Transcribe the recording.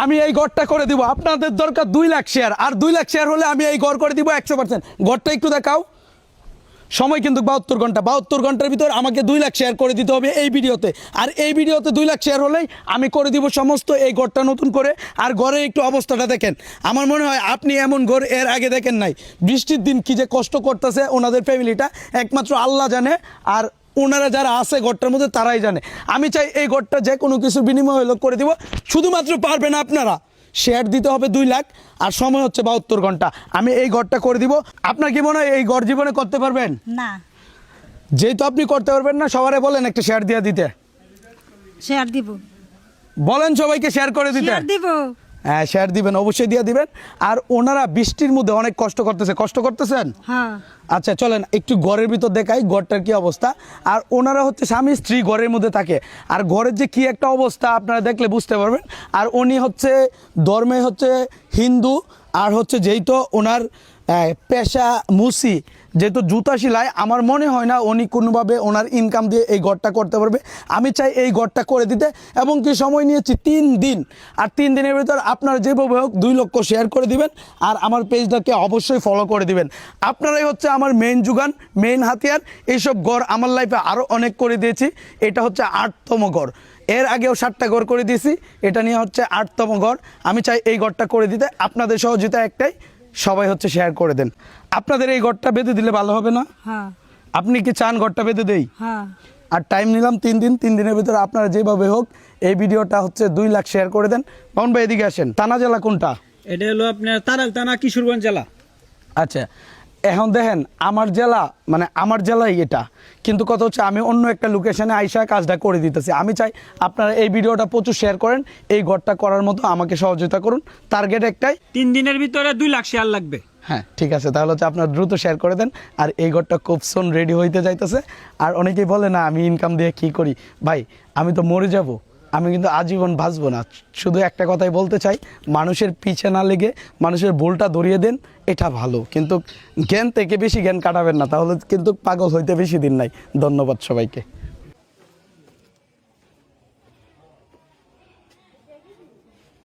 আমি এই গড়টা করে দিব। আপনাদের দরকার 2 লাখ শেয়ার, আর 2 লাখ শেয়ার হলে আমি এই গড় করে দিব 100%। গড়টা একটু দেখাও। সময় কিন্তু 72 ঘন্টা। 72 ঘন্টার ভিতর আমাকে 2 লাখ শেয়ার করে দিতে হবে এই ভিডিওতে। আর এই ভিডিওতে 2 লাখ শেয়ার হলেই আমি করে দিব সমস্ত এই গড়টা নতুন করে। আর ঘরের একটু অবস্থাটা দেখেন, আমার মনে হয় আপনি এমন ঘর এর আগে দেখেন নাই। বৃষ্টির দিন কি যে কষ্ট করতেছে ওনাদের ফ্যামিলিটা, একমাত্র আল্লাহ জানে, আর ওনারা যারা আছে ঘরটার মধ্যে তারাই জানে। আমি চাই এই ঘরটা যে কোনো কিছুর বিনিময় হলো করে দিব। শুধুমাত্র পারবেন আপনারা, শেয়ার দিতে হবে 2 লাখ, আর সময় হচ্ছে 72 ঘন্টা। আমি এই ঘরটা করে দিব। আপনার কি মনে হয় এই ঘর জীবনে করতে পারবেন? না। যেহেতু আপনি করতে পারবেন না, সবারে বলেন একটা শেয়ার দিয়ে দিতে। শেয়ার দিব। বলেন সবাইকে শেয়ার করে দিতে। শেয়ার দিব। হ্যাঁ, শেয়ার দিবেন, অবশ্যই দিয়ে দিবেন। আর ওনারা বৃষ্টির মধ্যে অনেক কষ্ট করতেছেন। হ্যাঁ। আচ্ছা চলেন একটু ঘরের ভিতর দেখাই ঘরটার কি অবস্থা। আর ওনারা হচ্ছে স্বামী স্ত্রী ঘরের মধ্যে থাকে, আর ঘরের যে কি একটা অবস্থা আপনারা দেখলে বুঝতে পারবেন। আর উনি হচ্ছে ধর্মে হচ্ছে হিন্দু, আর হচ্ছে যেহেতু ওনার পেশা মুসি, যেহেতু জুতা সেলাই, আমার মনে হয় না উনি কোনোভাবে ওনার ইনকাম দিয়ে এই ঘরটা করতে পারবে। আমি চাই এই ঘরটা করে দিতে, এবং কি সময় নিয়েছি 3 দিন। আর 3 দিনের ভিতর আপনারা যেভাবে হোক 2 লক্ষ শেয়ার করে দিবেন, আর আমার পেজটাকে অবশ্যই ফলো করে দিবেন। আপনারাই হচ্ছে আমার মেইন যুগান, মেইন হাতিয়ার। এইসব ঘর আমার লাইফে আরও অনেক করে দিয়েছি। এটা হচ্ছে 8তম ঘর। এর আগেও 7টা ঘর করে দিয়েছি, এটা নিয়ে হচ্ছে 8তম ঘর। আমি চাই এই ঘরটা করে দিতে। আপনাদের সহযোগিতা একটাই, সবাই হচ্ছে শেয়ার করে দেন। আপনাদের এই ঘরটা বেঁধে দিলে ভালো হবে না? হ্যাঁ। আপনি কি চান ঘরটা বেঁধে দেই? হ্যাঁ। আর টাইম নিলাম 3 দিন। 3 দিনের ভিতরে আপনারা যেভাবে হোক এই ভিডিওটা হচ্ছে 2 লাখ শেয়ার করে দেন। মামুন ভাই এদিকে আসেন। থানা জেলা কোনটা? এটা হলো আপনার তারাল থানা, কিশোরগঞ্জ জেলা। আচ্ছা, এখন দেখেন আমার জেলা, মানে আমার জেলাই এটা, কিন্তু কথা হচ্ছে আমি অন্য একটা লোকেশনে আইসা কাজটা করে দিতেছি। আমি চাই আপনারা এই ভিডিওটা প্রচুর শেয়ার করেন, এই ঘরটা করার মতো আমাকে সহযোগিতা করুন। টার্গেট একটাই, 3 দিনের ভিতরে 2 লাখ শেয়ার লাগবে। হ্যাঁ ঠিক আছে, তাহলে হচ্ছে আপনারা দ্রুত শেয়ার করে দেন। আর এই ঘরটা খুব সোন রেডি হইতে যাইতেছে। আর অনেকেই বলে না আমি ইনকাম দিয়ে কি করি। ভাই আমি তো মরে যাব, আমি কিন্তু আজীবন বাঁচবো না। শুধু একটা কথাই বলতে চাই, মানুষের পিছে না লেগে মানুষের ভুলটা ধরিয়ে দেন, এটা ভালো। কিন্তু জ্ঞান থেকে বেশি জ্ঞান কাটাবেন না, তাহলে কিন্তু পাগল হইতে বেশি দিন নাই। ধন্যবাদ সবাইকে।